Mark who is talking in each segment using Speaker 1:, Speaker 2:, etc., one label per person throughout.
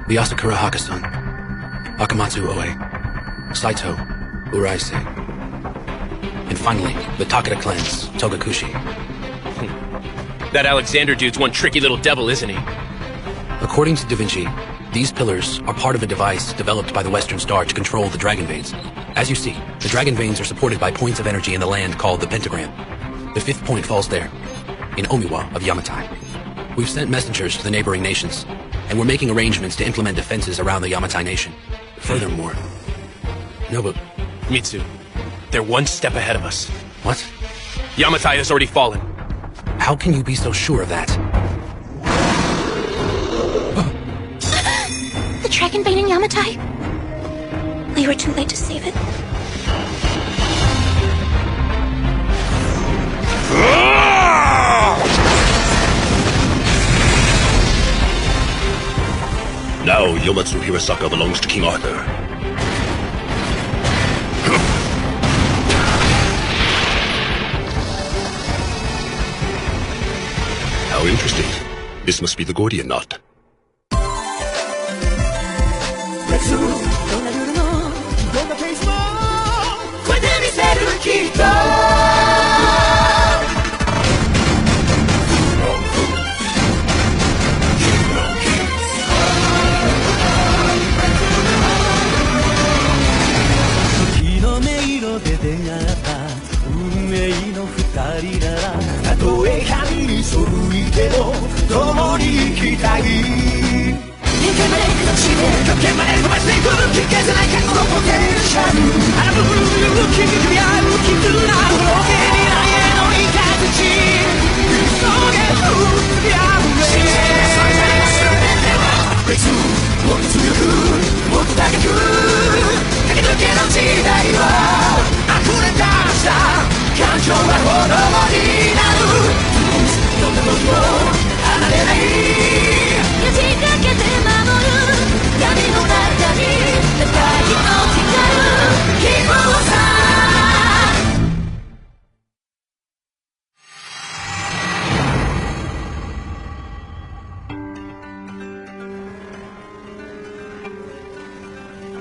Speaker 1: the Asakura Hakasan, Akamatsu Oe, Saito Uraise, and finally, the Takeda clan's Togakushi.
Speaker 2: That Alexander dude's one tricky little devil, isn't he?
Speaker 1: According to Da Vinci, these pillars are part of a device developed by the Western Star to control the Dragon Veins. As you see, the Dragon Veins are supported by points of energy in the land called the Pentagram. The 5th point falls there, in Omiwa of Yamatai. We've sent messengers to the neighboring nations, and we're making arrangements to implement defenses around the Yamatai nation. Furthermore,
Speaker 2: Mitsu, they're one step ahead of us.
Speaker 1: What?
Speaker 2: Yamatai has already fallen.
Speaker 1: How can you be so sure of that?
Speaker 3: The Dragon Vein in Yamatai? We were too late to save it.
Speaker 4: Now Yomatsu Hirasaka belongs to King Arthur. How interesting. This must be the Gordian knot.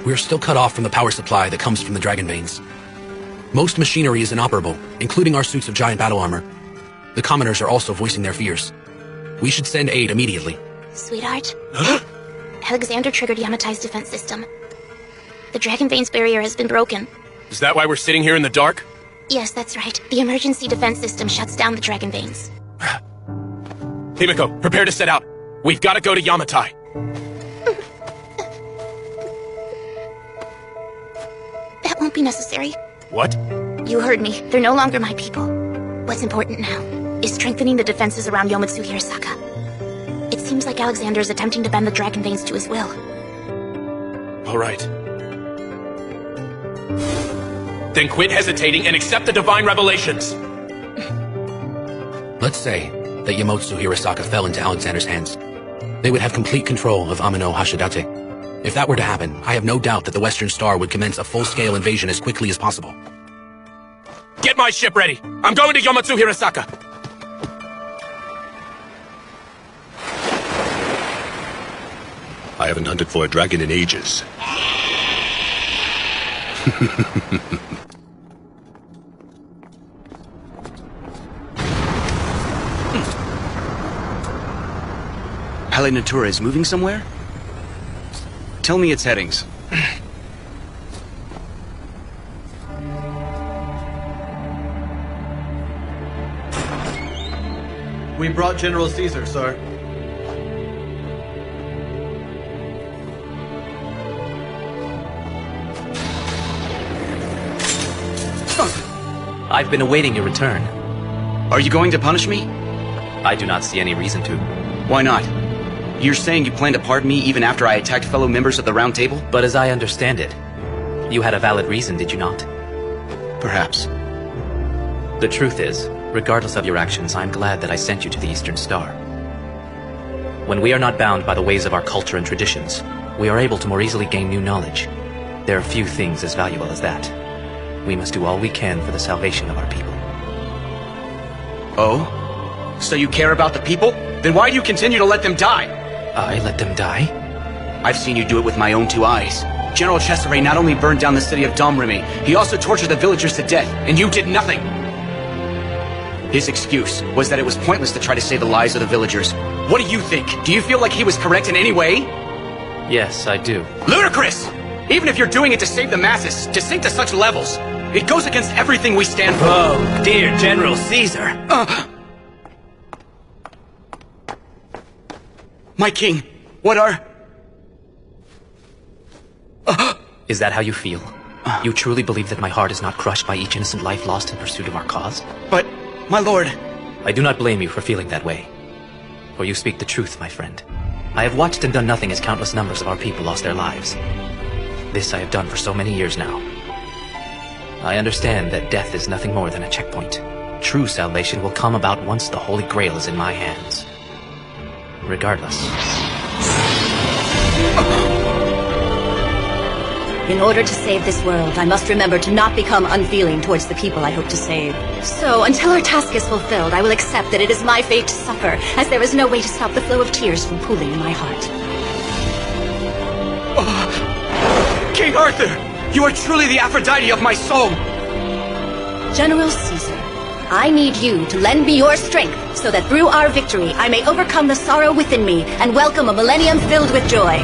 Speaker 1: We're still cut off from the power supply that comes from the Dragon Veins. Most machinery is inoperable, including our suits of giant battle armor. The commoners are also voicing their fears. We should send aid immediately.
Speaker 3: Sweetheart, Alexander triggered Yamatai's defense system. The Dragon Veins barrier has been broken.
Speaker 2: Is that why we're sitting here in the dark?
Speaker 3: Yes, that's right. The emergency defense system shuts down the Dragon Veins.
Speaker 2: Himiko, prepare to set out. We've got to go to Yamatai.
Speaker 3: That won't be necessary.
Speaker 2: What?
Speaker 3: You heard me. They're no longer my people. What's important now is strengthening the defenses around Yomatsu Hirasaka. It seems like Alexander is attempting to bend the Dragon Veins to his will.
Speaker 2: All right. Then quit hesitating and accept the divine revelations.
Speaker 1: Let's say that Yomatsu Hirasaka fell into Alexander's hands. They would have complete control of Amino Hashidate. If that were to happen, I have no doubt that the Western Star would commence a full-scale invasion as quickly as possible.
Speaker 2: Get my ship ready! I'm going to Yomatsu Hirasaka!
Speaker 4: I haven't hunted for a dragon in ages.
Speaker 5: Halle Natura is moving somewhere? Tell me its headings.
Speaker 6: We brought General Caesar, sir.
Speaker 7: I've been awaiting your return.
Speaker 5: Are you going to punish me?
Speaker 7: I do not see any reason to.
Speaker 5: Why not? You're saying you plan to pardon me even after I attacked fellow members of the Round Table?
Speaker 7: But as I understand it, you had a valid reason, did you not?
Speaker 5: Perhaps.
Speaker 7: The truth is, regardless of your actions, I'm glad that I sent you to the Eastern Star. When we are not bound by the ways of our culture and traditions, we are able to more easily gain new knowledge. There are few things as valuable as that. We must do all we can for the salvation of our people.
Speaker 5: Oh? So you care about the people? Then why do you continue to let them die?
Speaker 7: I let them die?
Speaker 5: I've seen you do it with my own 2 eyes. General Cesare not only burned down the city of Domremy, he also tortured the villagers to death, and you did nothing! His excuse was that it was pointless to try to save the lives of the villagers. What do you think? Do you feel like he was correct in any way?
Speaker 7: Yes, I do.
Speaker 5: Ludicrous! Even if you're doing it to save the masses, to sink to such levels, it goes against everything we stand for.
Speaker 2: Oh, dear General Caesar.
Speaker 5: My king, what are...
Speaker 7: Is that how you feel? You truly believe that my heart is not crushed by each innocent life lost in pursuit of our cause?
Speaker 5: But, my lord...
Speaker 7: I do not blame you for feeling that way. For you speak the truth, my friend. I have watched and done nothing as countless numbers of our people lost their lives. This I have done for so many years now. I understand that death is nothing more than a checkpoint. True salvation will come about once the Holy Grail is in my hands. Regardless.
Speaker 8: In order to save this world, I must remember to not become unfeeling towards the people I hope to save. So, until our task is fulfilled, I will accept that it is my fate to suffer, as there is no way to stop the flow of tears from pooling in my heart.
Speaker 5: King Arthur! You are truly the Aphrodite of my soul!
Speaker 8: General Caesar, I need you to lend me your strength, so that through our victory, I may overcome the sorrow within me, and welcome a millennium filled with joy.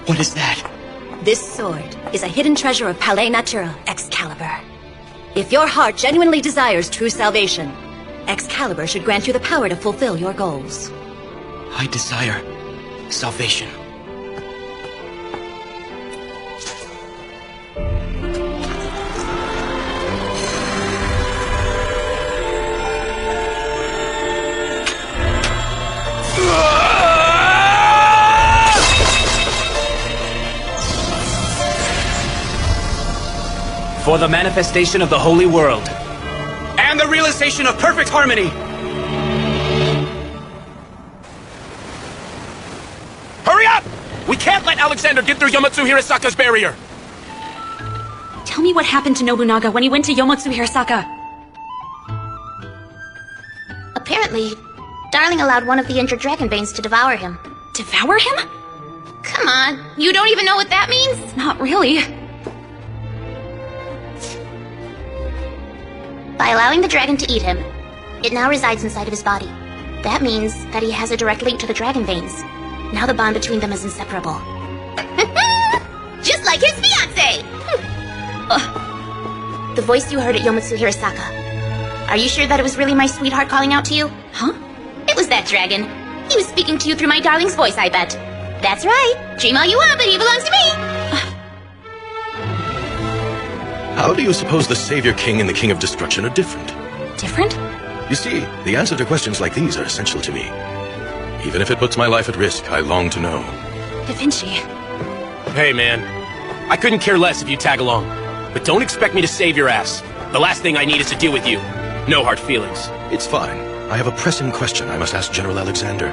Speaker 5: What is that?
Speaker 8: This sword is a hidden treasure of Palais Natural, Excalibur. If your heart genuinely desires true salvation, Excalibur should grant you the power to fulfill your goals.
Speaker 5: I desire salvation.
Speaker 2: For the manifestation of the holy world.
Speaker 5: And the realization of perfect harmony!
Speaker 2: Hurry up! We can't let Alexander get through Yomotsu Hirasaka's barrier!
Speaker 3: Tell me what happened to Nobunaga when he went to Yomotsu Hirasaka. Apparently, Darling allowed one of the injured dragon veins to devour him. Devour him? Come on, you don't even know what that means? Not really. By allowing the dragon to eat him, it now resides inside of his body. That means that he has a direct link to the dragon veins. Now the bond between them is inseparable. Just like his fiancé! The voice you heard at Yomotsu Hirasaka. Are you sure that it was really my sweetheart calling out to you? Huh? It was that dragon. He was speaking to you through my darling's voice, I bet. That's right. Dream all you want, but he belongs to me.
Speaker 4: How do you suppose the Savior King and the King of Destruction are different?
Speaker 3: Different?
Speaker 4: You see, the answer to questions like these are essential to me. Even if it puts my life at risk, I long to know.
Speaker 3: Da Vinci.
Speaker 2: Hey, man. I couldn't care less if you tag along. But don't expect me to save your ass. The last thing I need is to deal with you. No hard feelings.
Speaker 4: It's fine. I have a pressing question I must ask General Alexander.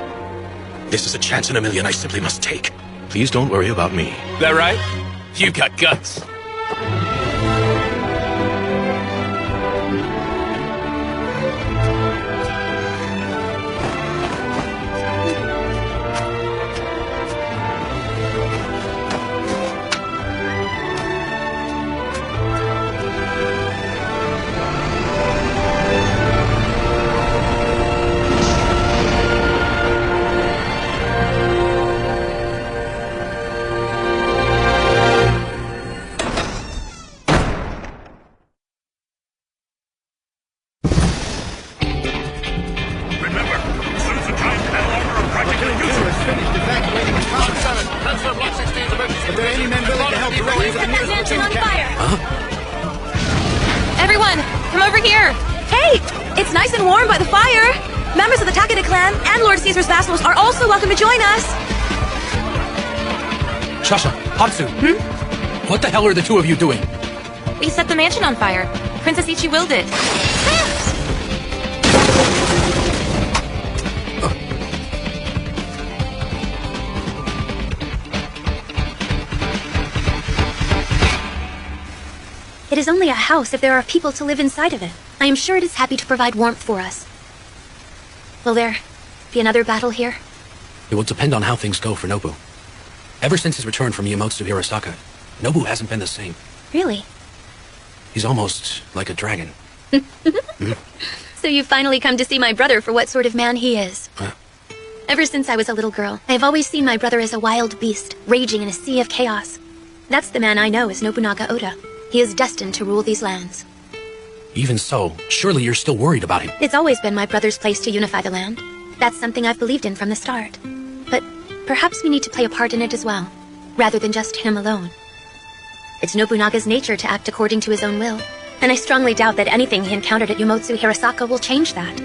Speaker 4: This is a chance in a million I simply must take. Please don't worry about me.
Speaker 2: That right? You got guts.
Speaker 9: Everyone, come over here! Hey! It's nice and warm by the fire! Members of the Takeda clan and Lord Caesar's vassals are also welcome to join us!
Speaker 1: Shasha, Hatsu. What the hell are the two of you doing?
Speaker 9: We set the mansion on fire. Princess Ichi willed it.
Speaker 3: It is only a house if there are people to live inside of it. I am sure it is happy to provide warmth for us.
Speaker 9: Will there be another battle here?
Speaker 1: It will depend on how things go for Nobu. Ever since his return from Yamotsu Hirosaka, Nobu hasn't been the same.
Speaker 9: Really?
Speaker 1: He's almost like a dragon.
Speaker 9: So you've finally come to see my brother for what sort of man he is. Ever since I was a little girl, I've always seen my brother as a wild beast, raging in a sea of chaos. That's the man I know as Nobunaga Oda. He is destined to rule these lands.
Speaker 1: Even so, surely you're still worried about him.
Speaker 9: It's always been my brother's place to unify the land. That's something I've believed in from the start. But perhaps we need to play a part in it as well, rather than just him alone. It's Nobunaga's nature to act according to his own will, and I strongly doubt that anything he encountered at Yamotsu Hirosaka will change that.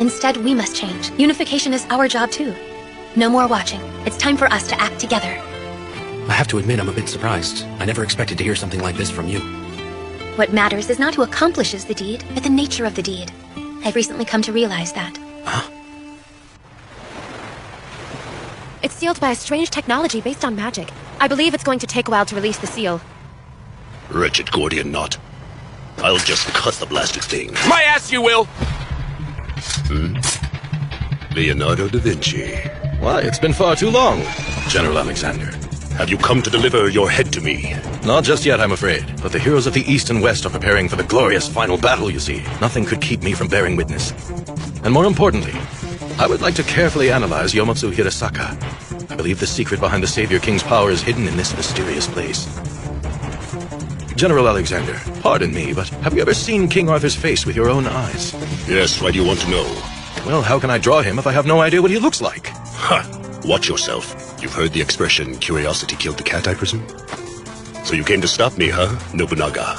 Speaker 9: Instead, we must change. Unification is our job too. No more watching. It's time for us to act together.
Speaker 1: I have to admit I'm a bit surprised. I never expected to hear something like this from you.
Speaker 9: What matters is not who accomplishes the deed, but the nature of the deed. I've recently come to realize that.
Speaker 1: Huh?
Speaker 9: It's sealed by a strange technology based on magic. I believe it's going to take a while to release the seal.
Speaker 4: Wretched Gordian knot. I'll just cut the blasted thing.
Speaker 2: My ass, you will!
Speaker 4: Leonardo da Vinci. Why, it's been far too long, General Alexander. Have you come to deliver your head to me? Not just yet, I'm afraid. But the heroes of the East and West are preparing for the glorious final battle, you see. Nothing could keep me from bearing witness. And more importantly, I would like to carefully analyze Yamotsu Hirosaka. I believe the secret behind the Savior King's power is hidden in this mysterious place. General Alexander, pardon me, but have you ever seen King Arthur's face with your own eyes? Yes, why do you want to know? Well, how can I draw him if I have no idea what he looks like? Ha! Watch yourself. You've heard the expression, curiosity killed the cat, I presume? So you came to stop me, huh, Nobunaga?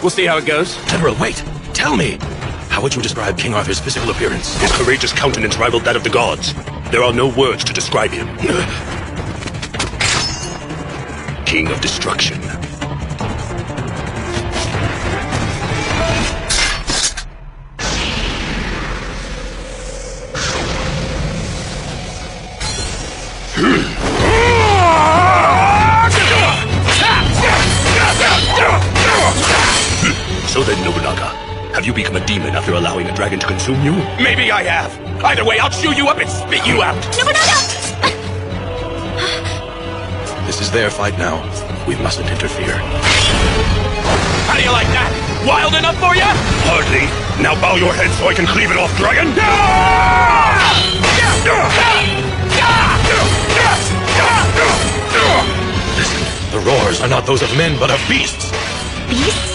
Speaker 2: We'll see how it goes.
Speaker 4: General, wait! Tell me! How would you describe King Arthur's physical appearance? His courageous countenance rivaled that of the gods. There are no words to describe him. King of Destruction. So then, Nobunaga, have you become a demon after allowing a dragon to consume you?
Speaker 2: Maybe I have. Either way, I'll chew you up and spit you out.
Speaker 9: Nobunaga!
Speaker 4: This is their fight now. We mustn't interfere.
Speaker 2: How do you like that? Wild enough for you?
Speaker 4: Hardly. Now bow your head so I can cleave it off, dragon! Listen, the roars are not those of men, but of beasts.
Speaker 9: Beasts?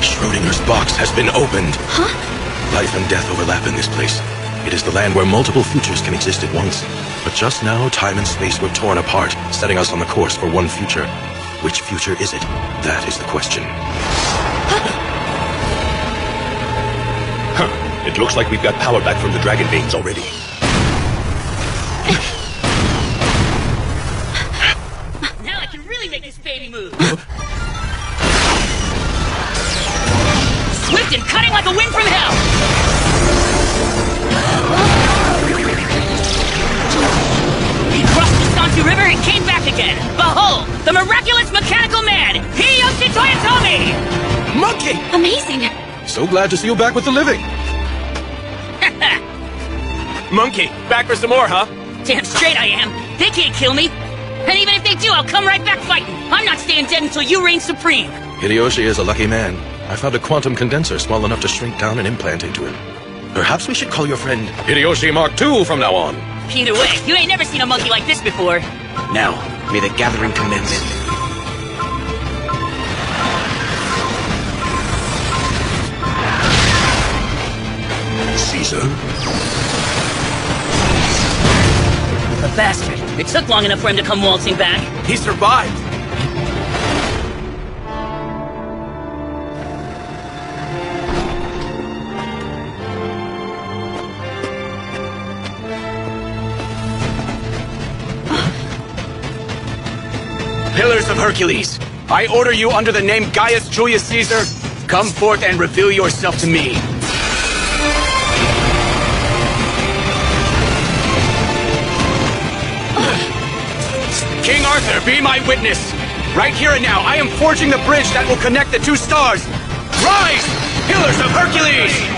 Speaker 4: Schrodinger's box has been opened.
Speaker 9: Huh?
Speaker 4: Life and death overlap in this place. It is the land where multiple futures can exist at once. But just now, time and space were torn apart, setting us on the course for one future. Which future is it? That is the question. Huh. It looks like we've got power back from the dragon veins already.
Speaker 10: Now I can really make this baby move. Swift and cutting like a wind from hell! He crossed the Sansu River and came back again! Behold, the miraculous mechanical man, Hideyoshi Toyotomi!
Speaker 2: Monkey!
Speaker 9: Amazing!
Speaker 4: So glad to see you back with the living.
Speaker 2: Monkey, back for some more, huh?
Speaker 10: Damn straight I am! They can't kill me! And even if they do, I'll come right back fighting! I'm not staying dead until you reign supreme!
Speaker 4: Hideyoshi is a lucky man. I found a quantum condenser small enough to shrink down and implant into him. Perhaps we should call your friend Hideyoshi Mark II from now on.
Speaker 10: Either way, you ain't never seen a monkey like this before.
Speaker 5: Now, may the gathering commence.
Speaker 4: Caesar?
Speaker 10: The bastard. It took long enough for him to come waltzing back.
Speaker 2: He survived. Pillars of Hercules, I order you under the name Gaius Julius Caesar, come forth and reveal yourself to me. King Arthur, be my witness. Right here and now, I am forging the bridge that will connect the two stars. Rise, Pillars of Hercules!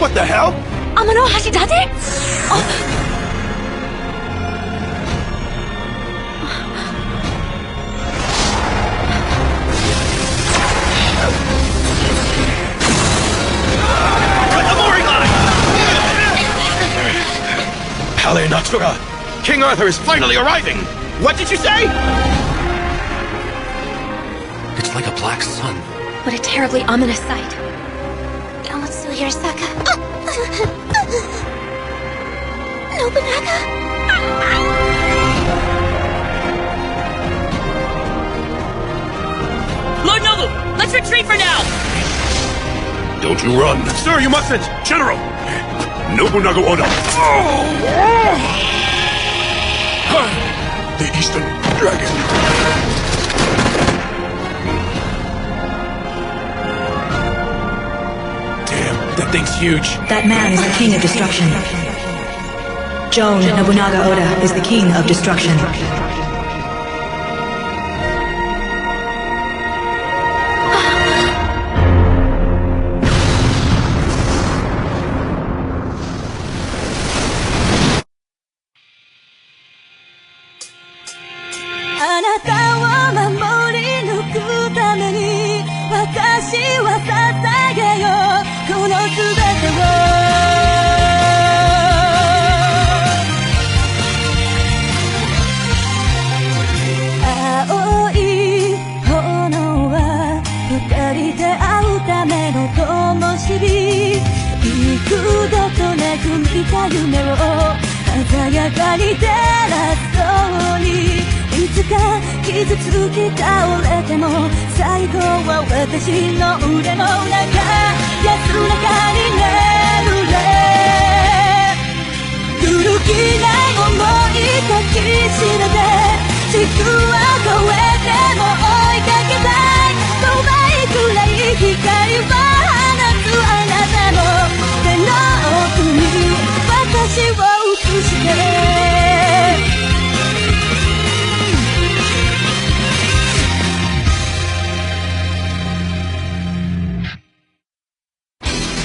Speaker 2: What the hell?
Speaker 9: Amano Hashidate?
Speaker 4: Halle Natura! King Arthur is finally arriving!
Speaker 2: What did you say?
Speaker 1: It's like a black sun.
Speaker 9: What a terribly ominous sight.
Speaker 3: Hirasaka. Nobunaga.
Speaker 10: Lord Nobu, let's retreat for now!
Speaker 4: Don't you run!
Speaker 2: Sir, you mustn't!
Speaker 4: General! Nobunaga Oda! The Eastern Dragon!
Speaker 2: That thing's huge.
Speaker 11: That man is the king of destruction. Joan Nobunaga Oda is the king of destruction.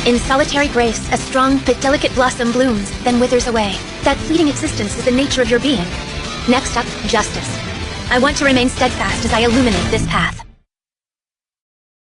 Speaker 9: In solitary grace, a strong but delicate blossom blooms, then withers away. That fleeting existence is the nature of your being. Next up, justice. I want to remain steadfast as I illuminate this path.